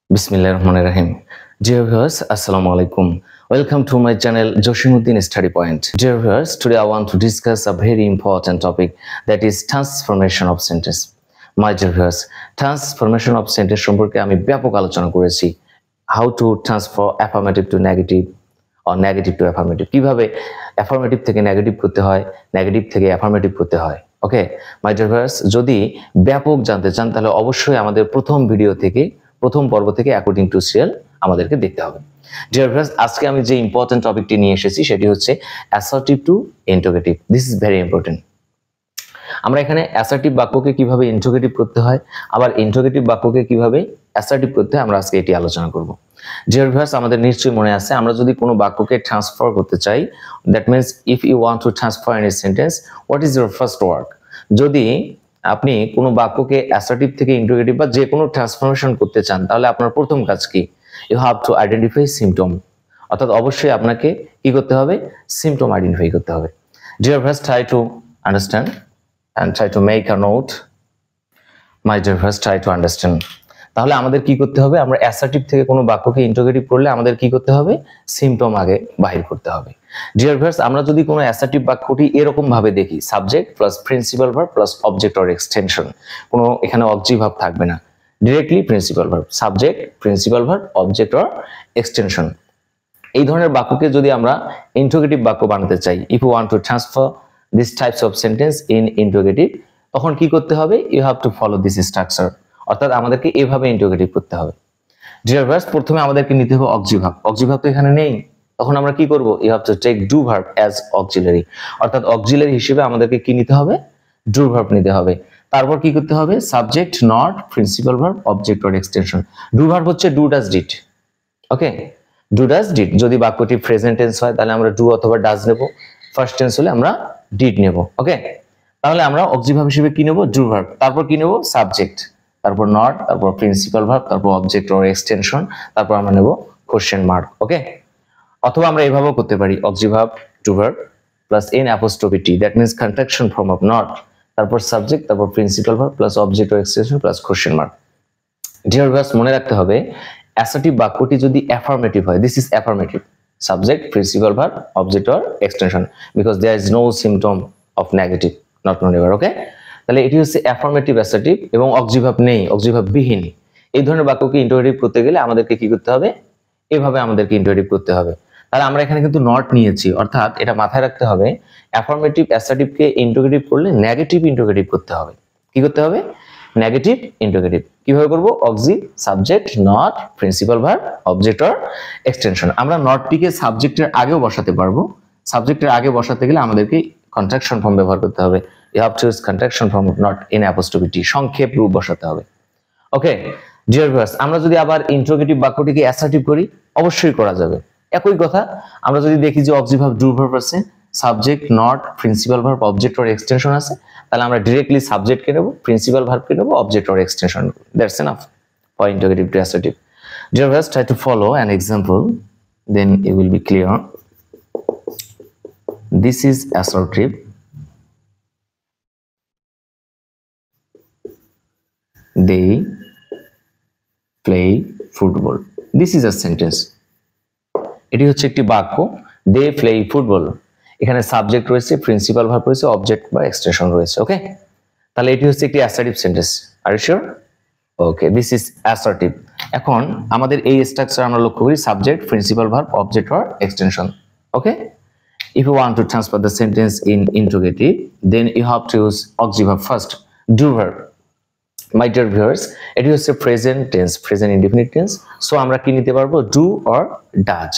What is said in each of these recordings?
Bismillahirrahmanirrahim. Dear viewers, Assalamu alaikum. Welcome to my channel Joshimuddin Study Point. Dear viewers, today I want to discuss a very important topic, that is transformation of sentence. My dear viewers, transformation of sentence সম্পর্কে আমি ব্যাপক আলোচনা করেছি। How to transfer affirmative to negative or negative to affirmative, কিভাবে affirmative থেকে negative করতে হয়, negative থেকে affirmative করতে হয়। ওকে মাই ডিয়ার ভিউয়ার্স, যদি ব্যাপক জানতে চান তাহলে অবশ্যই আমাদের প্রথম পর্ব থেকে অ্যাকর্ডিং টু সিরিয়াল আমাদেরকে দেখতে হবে। ডিয়ার ভিউয়ার্স, আজকে আমি যে ইম্পর্টেন্ট টপিকটি নিয়ে এসেছি সেটি হচ্ছে assertive two interrogative. This is very important. আমরা এখানে অ্যাসার্টিভ বাক্যকে কিভাবে ইন্টারোগেটিভ করতে হয়, আবার ইন্টারোগেটিভ বাক্যকে কিভাবে অ্যাসার্টিভ করতে হয়, আমরা আজকে এটি আলোচনা করব। ডিয়ার ভিউয়ার্স, আমাদের নিশ্চয়ই মনে আছে, আমরা যদি কোনো বাক্যকে ট্রান্সফার করতে চাই, that means if you want to transfer any sentence, what is your first work? যদি আপনি কোনো বাক্যকে অ্যাসার্টিভ থেকে ইন্টারোগেটিভ বা যে কোনো ট্রান্সফরমেশন করতে চান, তাহলে আপনার প্রথম কাজ কি? You have to identify symptom. অর্থাৎ অবশ্যই আপনাকে কি করতে হবে? সিম্পটম আইডেন্টিফাই করতে হবে। Dear viewers, try to understand and try to make a note. My dear viewers, try to understand. তাহলে আমাদের কি করতে হবে? আমরা অ্যাসার্টিভ থেকে কোনো বাক্যকে ইন্টারোগেটিভ করলে আমাদের কি করতে হবে? সিম্পটম আগে বাহির করতে হবে। ডিয়ার ভিউয়ার্স, আমরা যদি কোনো অ্যাসার্টিভ বাক্যটি এরকম ভাবে দেখি, subject plus principal verb plus object or extension, কোনো এখানে অবজেক্ট ভার্ব থাকবে না, directly principal verb, subject principal verb object or extension, এই ধরনের বাক্যকে যদি আমরা ইন্টারোগেটিভ বাক্য বানাতে চাই, if you want to transfer this types of sentence in interrogative, তখন কি করতে হবে? You have to follow this structure, অর্থাৎ আমাদেরকে এভাবে ইন্টারোগেটিভ করতে হবে। ডিয়ার ভিউয়ার্স, প্রথমে আমাদেরকে নিতে হবে অক্সিলারি ভার্ব। অক্সিলারি ভার্ব তো এখানে নেই, তখন আমরা কি করব? You have to take do verb as auxiliary, অর্থাৎ অক্সিলারি হিসেবে আমাদেরকে কি নিতে হবে? do verb নিতে হবে। তারপর কি করতে হবে? Subject not principal verb object or extension. do verb হচ্ছে do does did। Okay, do does did। যদি বাক্যটি প্রেজেন্ট টেন্স হয় তাহলে আমরা do অথবা does নেব, ফার্স্ট টেন্স হলে আমরা ডিড নেব। ওকে, তাহলে আমরা অক্সিলারি ভার্ব হিসেবে কি নেব? Do verb. তারপর কি নেব? সাবজেক্ট, তারপর নট, তারপর প্রিন্সিপাল ভার্ব, তারপর অবজেক্ট অর এক্সটেনশন, তারপর আমরা নেব কোশ্চেন মার্ক। ওকে, অথবা আমরা এভাবেও করতে পারি, auxiliary verb do verb plus N apostrophe T, that means contraction form of not, তারপর সাবজেক্ট, তারপর principal verb plus object or extension plus question mark. Dear viewers, মনে রাখতে হবে অ্যাসার্টিভ বাক্যটি যদি অ্যাফার্মেটিভ হয়, this is affirmative, subject principal verb object or extension, because there is no symptom of negative, not never. ওকে, তাহলে এটি হচ্ছে affirmative assertive এবং অক্সিলারি ভার্ব নেই, অক্সিলারি ভার্ব বিহীন। এই ধরনের বাক্যকে ইন্টারোগেটিভ করতে গেলে আমাদেরকে কি করতে হবে? এভাবে আমাদেরকে ইন্টারোগেটিভ করতে হবে। তাহলে আমরা এখানে কিন্তু নট নিয়েছি, অর্থাৎ এটা মাথায় রাখতে হবে, অ্যাফার্মেটিভ অ্যাসার্টিভকে ইন্টারোগেটিভ করলে নেগেটিভ ইন্টারোগেটিভ করতে হবে। কি করতে হবে? Negative interrogative. কিভাবে করব? Auxiliary subject not principal verb object or extension. আমরা নটটিকে সাবজেক্টের আগেও বসাতে পারবো। সাবজেক্টের আগে বসাতে গেলে আমাদেরকে কন্ট্রাকশন ফর্ম ব্যবহার করতে হবে। You have to use contraction form not in apostrophe T, সংক্ষেপ রূপ বসাতে হবে। ওকে ডিয়ার ভিউয়ার্স, আমরা যদি আবার ইন্টারোগেটিভ বাক্যটিকে অ্যাসার্টিভ করি, অবশ্যই করা যাবে। একই কথা, আমরা যদি দেখি যে অক্সিলারি ভার্ব ডু ভার্ব আছে, subject not principal verb object or extension আছে, তাহলে আমরা ডিরেক্টলি সাবজেক্টকে নেব, প্রিন্সিপাল ভার্বকে নেব, object or extension. That's enough for interrogative two assertive. Dear viewers, try to follow an example, then it will be clear. This is assertive. They play football. This is a sentence. এটি হচ্ছে একটি বাক্য, they play football. এখানে subject রয়েছে, principal verb রয়েছে, object বা extension রয়েছে। Okay, তাহলে এটি হচ্ছে একটি assertive sentence. Are you sure? Okay, this is assertive. এখন আমাদের এই স্ট্রাকচার আমরা লক্ষ্য করি, subject principal verb object or extension. Okay, if you want to transfer the sentence in interrogative, then you have to use auxiliary verb first, do verb. My dear viewers, এটি হচ্ছে present tense, present indefinite tense. So আমরা কি নিতে পারবো? Do or does.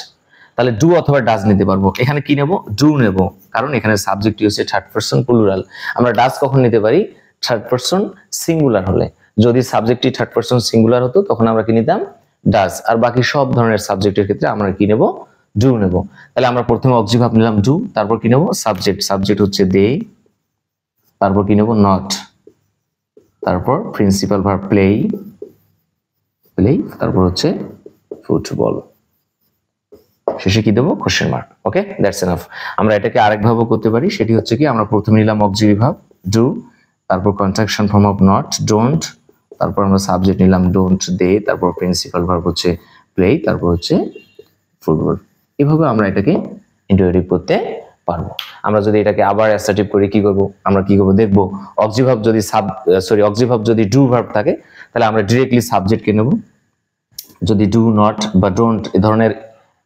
তাহলে do অথবা does নিতে পারবো। এখানে কি নেব? ডু নেব, কারণ এখানে সাবজেক্টটি হচ্ছে থার্ড পারসন প্লুরাল। আমরা ডাজ কখন নিতে পারি? থার্ড পারসন সিঙ্গুলার হলে। যদি সাবজেক্টটি থার্ড পারসন সিঙ্গুলার হতো তখন আমরা কি নিতাম? ডাজ। আর বাকি সব ধরনের সাবজেক্টের ক্ষেত্রে আমরা কি নেব? ডু নেব। তাহলে আমরা প্রথমে অক্সিলারি ভার্ব নিলাম ডু, তারপর কি নেব? সাবজেক্ট, সাবজেক্ট হচ্ছে দে, তারপর কি নেব? নট, তারপর প্রিন্সিপাল ভার্ব প্লে, তারপর হচ্ছে ফুটবল, শেষে কি দেবো? Question mark. Okay, that's enough. আমরা এটাকে আরেকভাবেও করতে পারি, সেটি হচ্ছে কি, আমরা প্রথমে নিলাম অক্সিলারি ভার্ব ডু, তারপর contraction form of not don't, তারপর আমরা সাবজেক্ট নিলাম ডোন্ট দে, তারপর প্রিন্সিপাল ভার্ব হচ্ছে প্লে, তারপর হচ্ছে ফুটবল। এভাবে আমরা এটাকে ইন্টারোগেটিভ করতে পারবো। আমরা যদি এটাকে আবার অ্যাসার্টিভ করে কি করব, আমরা কি করব দেখবো। অক্সিলারি ভার্ব যদি অক্সিলারি ভার্ব যদি ডু ভার্ব থাকে তাহলে আমরা ডিরেক্টলি সাবজেক্টকে নেব। যদি ডু নট বা ডোন্ট এই ধরনের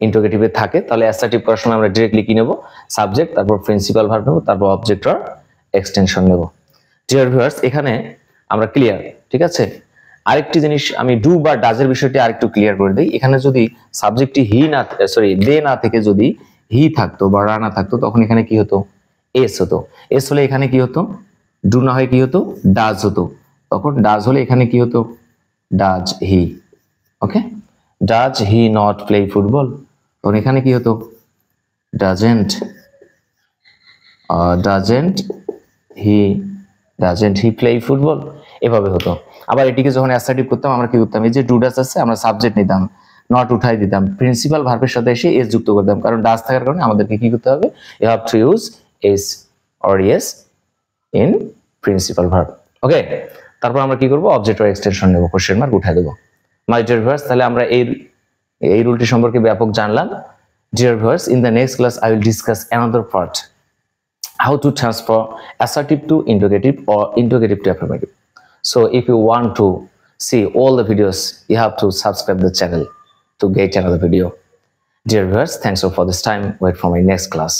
ইন্টারোগেটিভে থাকে তাহলে অ্যাসার্টিভ করার সময় আমরা ডিরেক্টলি কি নেব, সাবজেক্ট, তারপর প্রিন্সিপাল ভার্ব নেব, তারপর অবজেক্ট অর এক্সটেনশন নেব। ডিয়ার ভিউয়ার্স, এখানে আমরা ক্লিয়ার, ঠিক আছে। আরেকটি জিনিস আমি ডু বা ডাজের বিষয়টি আরেকটু ক্লিয়ার করে দিই। এখানে যদি সাবজেক্টটি দে না থেকে যদি হি থাকতো বা রা না থাকতো তখন এখানে কি হতো, এস হতো। এস হলে এখানে কি হতো, ডু না হয় কি হতো, ডাজ হতো। তখন ডাজ হলে এখানে কি হতো, does he. Okay, does he not play football, তখন এখানে কি হতো, ডাজেন্ট হি প্লে ফুটবল, এভাবে হতো। আবার এটিকে যখন অ্যাসার্টিভ করতাম আমরা কি করতাম, এই যে ডু ডাজ আছে আমরা সাবজেক্ট নিতাম, নট উঠাই দিতাম, প্রিন্সিপাল ভার্বের সাথে এসে এস যুক্ত করতাম, কারণ ডাজ থাকার কারণে আমাদেরকে কি করতে হবে, you have to use S or S in principal verb. Okay, তারপর আমরা কি করব, অবজেক্ট অর এক্সটেনশন নেব, কোশ্চেন মার্ক উঠাই দেবো। মাই ডিয়ার ভিউয়ার্স, তাহলে আমরা এই রুলটি সম্পর্কে ব্যাপক জানলাম। Dear viewers, in the next class I will discuss another part, how to transfer assertive to interrogative or interrogative to affirmative. So if you want to see all the videos, you have to subscribe the channel to get another video. Dear viewers, thanks for this time. Wait for my next class.